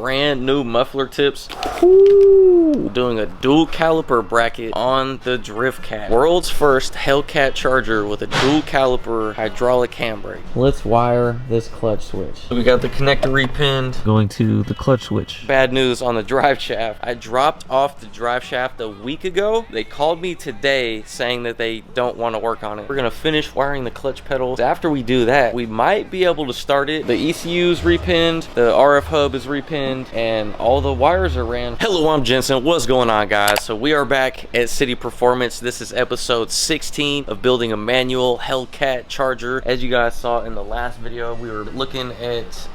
brand new muffler tips. Ooh, doing a dual caliper bracket on the Driftcat. World's first Hellcat charger with a dual caliper hydraulic handbrake. Let's wire this clutch switch. So we got the connector repinned, going to the clutch switch. Bad news on the drive shaft. I dropped off the drive shaft a week ago. They called me today saying that they don't want to work on it. We're gonna finish wiring the clutch pedals. After we do that, we might be able to start it. The ECU is repinned, the RF hub is repinned, and all the wires are ran. Hello, I'm Jensen. What's going on, guys? So we are back at City Performance. This is episode 16 of building a manual Hellcat charger. As you guys saw in the last video, we were looking at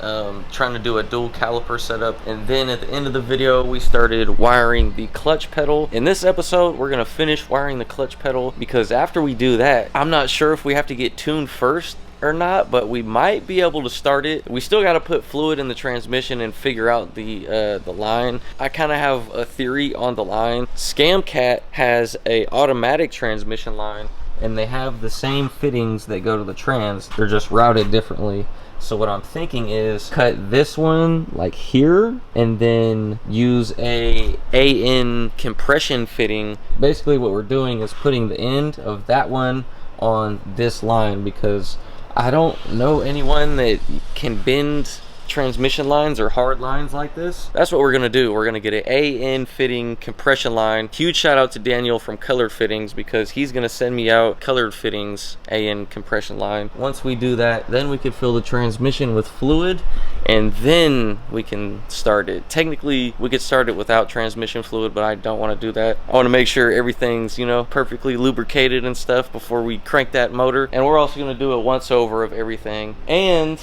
trying to do a dual caliper setup, and then at the end of the video we started wiring the clutch pedal. In this episode we're gonna finish wiring the clutch pedal, because after we do that, I'm not sure if we have to get tuned first or not, but we might be able to start it. We still got to put fluid in the transmission and figure out the line. I kind of have a theory on the line. Scamcat has a automatic transmission line, and they have the same fittings that go to the trans. They're just routed differently. So what I'm thinking is cut this one like here, and then use a AN compression fitting. Basically what we're doing is putting the end of that one on this line, because I don't know anyone that can bend transmission lines or hard lines like this. That's what we're gonna do. We're gonna get an AN fitting compression line. Huge shout out to Daniel from Colored Fittings, because he's gonna send me out colored fittings AN compression line. Once we do that, then we can fill the transmission with fluid, and then we can start it. Technically we could start it without transmission fluid, but I don't want to do that. I want to make sure everything's, you know, perfectly lubricated and stuff before we crank that motor. And we're also going to do a once over of everything. And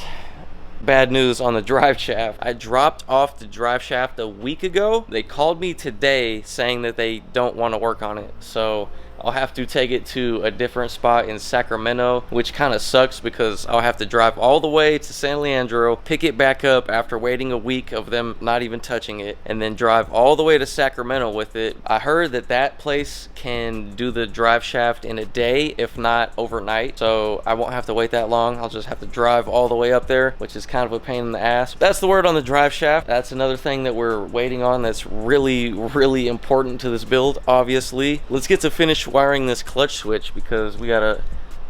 bad news on the drive shaft. I dropped off the drive shaft a week ago. They called me today saying that they don't want to work on it. So I'll have to take it to a different spot in Sacramento, which kind of sucks because I'll have to drive all the way to San Leandro, pick it back up after waiting a week of them not even touching it, and then drive all the way to Sacramento with it. I heard that that place can do the drive shaft in a day, if not overnight, so I won't have to wait that long. I'll just have to drive all the way up there, which is kind of a pain in the ass. That's the word on the drive shaft. That's another thing that we're waiting on that's really, really important to this build, obviously. Let's get to finish wiring this clutch switch, because we gotta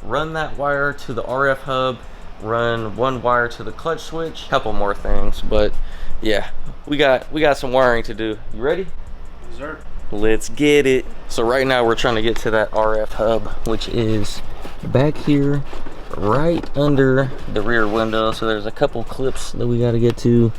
run that wire to the RF hub, run one wire to the clutch switch, couple more things, but yeah, we got some wiring to do. You ready? Yes, sir. Let's get it. So right now we're trying to get to that RF hub, which is back here right under the rear window. So there's a couple clips that we got to get to,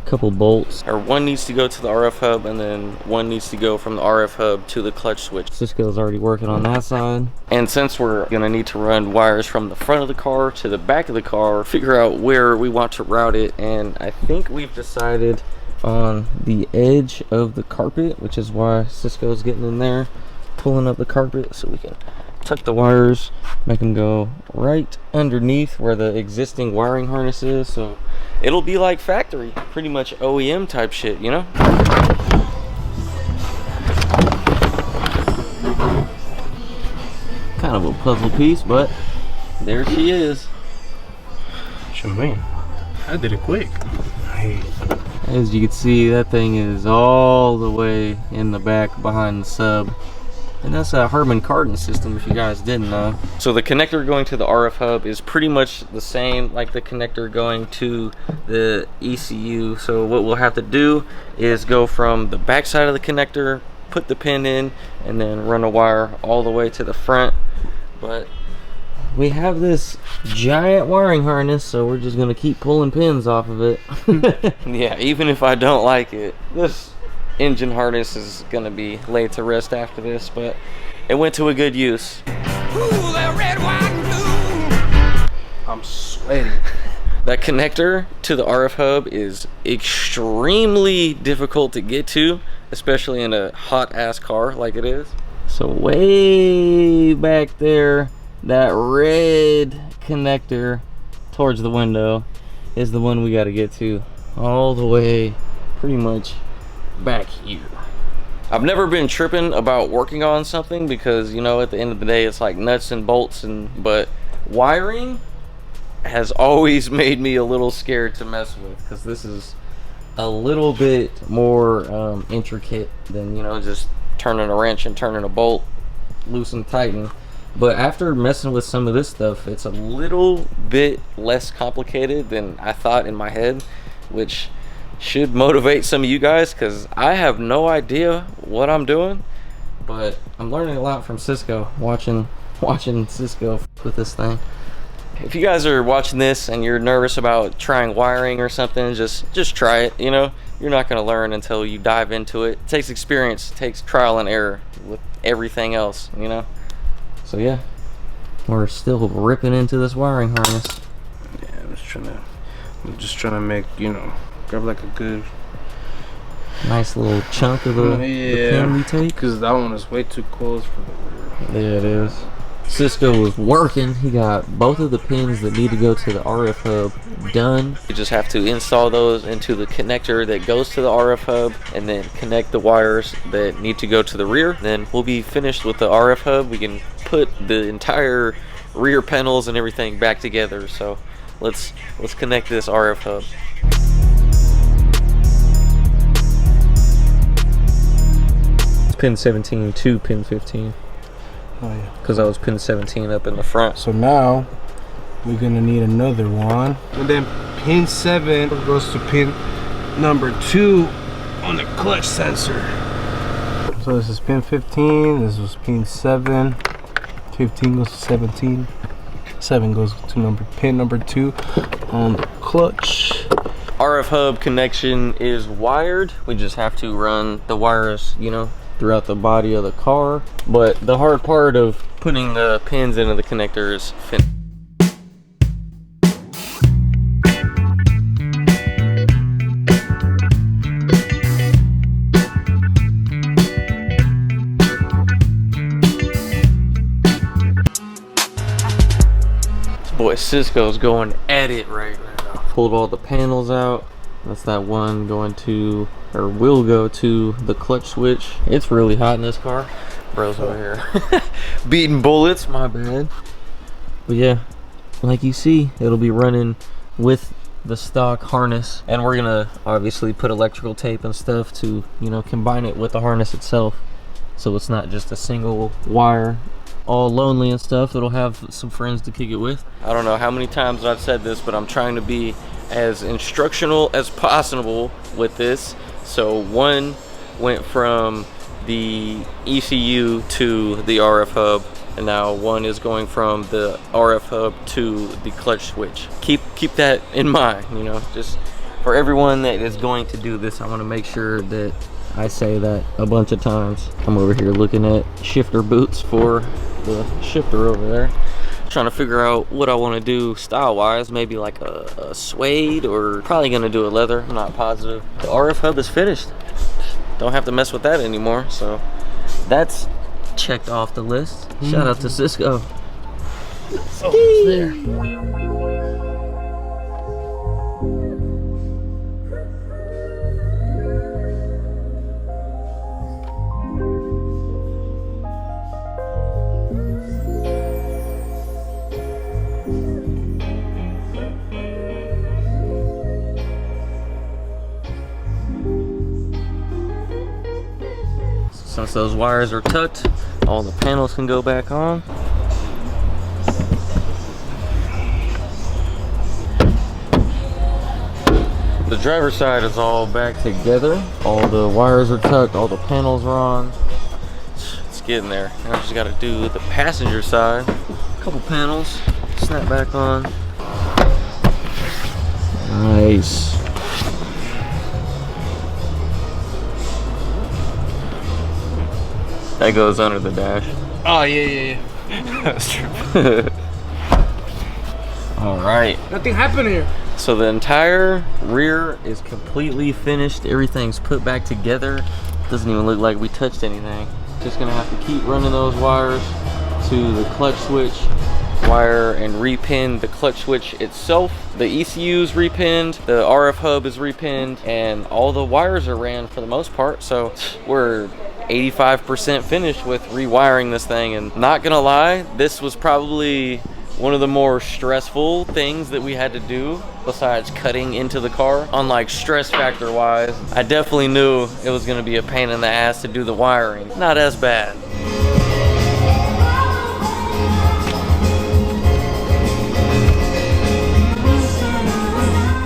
couple bolts, or one needs to go to the RF hub, and then one needs to go from the RF hub to the clutch switch. Cisco's already working on that side, and since we're gonna need to run wires from the front of the car to the back of the car, figure out where we want to route it, and I think we've decided on the edge of the carpet, which is why Cisco's getting in there, pulling up the carpet so we can tuck the wires, make them go right underneath where the existing wiring harness is, so it'll be like factory, pretty much OEM type shit, you know? Kind of a puzzle piece, but there she is. Sure, man. I did it quick. Hey. As you can see, that thing is all the way in the back behind the sub. And that's a Harman Kardon system, if you guys didn't know. So the connector going to the RF hub is pretty much the same like the connector going to the ECU. So what we'll have to do is go from the back side of the connector, put the pin in, and then run a wire all the way to the front. But we have this giant wiring harness, so we're just gonna keep pulling pins off of it. Yeah, even if I don't like it. This engine harness is gonna be laid to rest after this, but it went to a good use. Ooh, that red, white, and blue. I'm sweaty. That connector to the RF hub is extremely difficult to get to, especially in a hot ass car like it is. So way back there, that red connector towards the window is the one we got to get to, all the way pretty much back here. I've never been tripping about working on something because, you know, at the end of the day it's like nuts and bolts, but wiring has always made me a little scared to mess with, because this is a little bit more intricate than, you know, just turning a wrench and turning a bolt, loosen, tighten. But after messing with some of this stuff, it's a little bit less complicated than I thought in my head, which should motivate some of you guys, because I have no idea what I'm doing. But I'm learning a lot from Cisco, watching Cisco with this thing. If you guys are watching this and you're nervous about trying wiring or something, just try it. You know, you're not going to learn until you dive into it. It takes experience, it takes trial and error with everything else, you know. So yeah, we're still ripping into this wiring harness. Yeah, I'm just trying to make, you know, grab like a good nice little chunk of the pin we take. Because that one is way too close for the Yeah, it is. Cisco was working. He got both of the pins that need to go to the RF hub done. You just have to install those into the connector that goes to the RF hub, and then connect the wires that need to go to the rear. Then we'll be finished with the RF hub. We can put the entire rear panels and everything back together. So let's connect this RF hub. It's pin 17 to pin 15. Oh yeah. Because I was pin 17 up in the front. So now we're gonna need another one, and then pin 7 goes to pin number 2 on the clutch sensor. So this is pin 15. This was pin 7. 15 goes to 17. 7 goes to pin number 2 on the clutch. RF hub connection is wired. We just have to run the wires, you know, throughout the body of the car. But the hard part of putting the pins into the connector is boy, Cisco's going at it right now. Pulled all the panels out. That's that one going to, or will go to, the clutch switch. It's really hot in this car. Bro's over here beating bullets, my bad. But yeah, like you see, it'll be running with the stock harness, and we're gonna obviously put electrical tape and stuff to, you know, combine it with the harness itself, so it's not just a single wire all lonely and stuff. It'll have some friends to kick it with. I don't know how many times I've said this, but I'm trying to be as instructional as possible with this. So one went from the ECU to the RF hub, and now one is going from the RF hub to the clutch switch. Keep that in mind, you know, just for everyone that is going to do this. I want to make sure that I say that a bunch of times. I'm over here looking at shifter boots for the shifter over there, trying to figure out what I want to do style wise. Maybe like a suede, or probably gonna do a leather, I'm not positive. The RF hub is finished, don't have to mess with that anymore, so that's checked off the list. Shout out to Cisco. Oh, it's there. Since those wires are tucked, all the panels can go back on. The driver's side is all back together. All the wires are tucked, all the panels are on. It's getting there. Now I just gotta do the passenger side. A couple panels, snap back on. Nice. That goes under the dash. Oh yeah. That's true. All right. Nothing happened here. So the entire rear is completely finished. Everything's put back together. Doesn't even look like we touched anything. Just gonna have to keep running those wires to the clutch switch, wire and repin the clutch switch itself. The ECU's repinned, the RF hub is repinned, and all the wires are ran for the most part. So we're 85% finished with rewiring this thing. And not gonna lie, this was probably one of the more stressful things that we had to do besides cutting into the car. On like stress factor wise, I definitely knew it was gonna be a pain in the ass to do the wiring. Not as bad.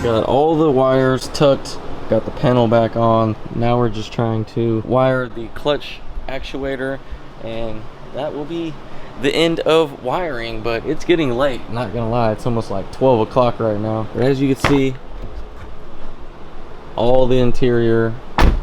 Got all the wires tucked, got the panel back on. Now we're just trying to wire the clutch actuator, and that will be the end of wiring. But it's getting late, not gonna lie, it's almost like 12 o'clock right now. But as you can see, all the interior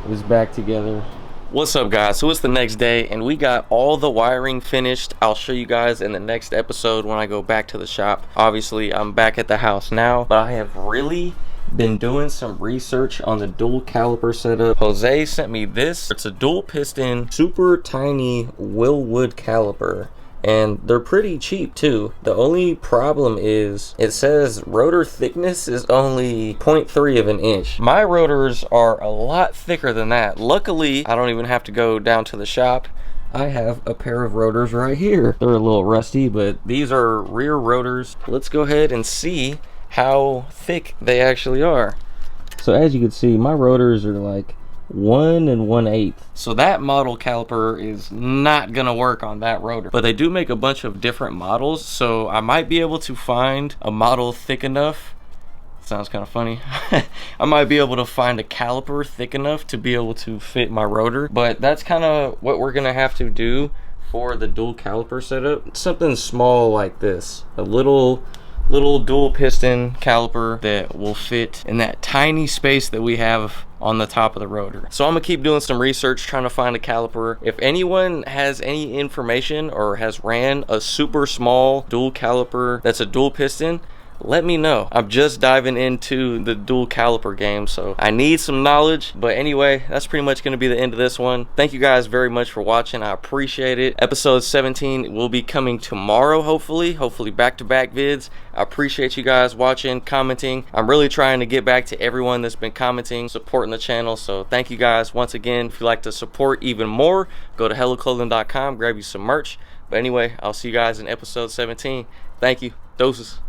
is back together. What's up guys? So it's the next day and we got all the wiring finished. I'll show you guys in the next episode when I go back to the shop. Obviously I'm back at the house now, but I have really been doing some research on the dual caliper setup. Jose sent me this. It's a dual piston, super tiny Willwood caliper, and they're pretty cheap too. The only problem is it says rotor thickness is only 0.3 of an inch. My rotors are a lot thicker than that. Luckily, I don't even have to go down to the shop. I have a pair of rotors right here. They're a little rusty, but these are rear rotors. Let's go ahead and see how thick they actually are. So as you can see, my rotors are like 1 1/8. So that model caliper is not gonna work on that rotor, but they do make a bunch of different models, so I might be able to find a model thick enough. Sounds kind of funny. I might be able to find a caliper thick enough to be able to fit my rotor, but that's kind of what we're gonna have to do for the dual caliper setup. Something small like this, a little dual piston caliper that will fit in that tiny space that we have on the top of the rotor. So I'm gonna keep doing some research trying to find a caliper. If anyone has any information or has ran a super small dual caliper that's a dual piston, let me know. I'm just diving into the dual caliper game, so I need some knowledge. But anyway, that's pretty much going to be the end of this one. Thank you guys very much for watching. I appreciate it. Episode 17 will be coming tomorrow, hopefully back-to-back vids. I appreciate you guys watching, commenting. I'm really trying to get back to everyone that's been commenting, supporting the channel, so thank you guys once again. If you'd like to support even more, go to helloclothing.com, grab you some merch. But anyway, I'll see you guys in episode 17. Thank you. Doses.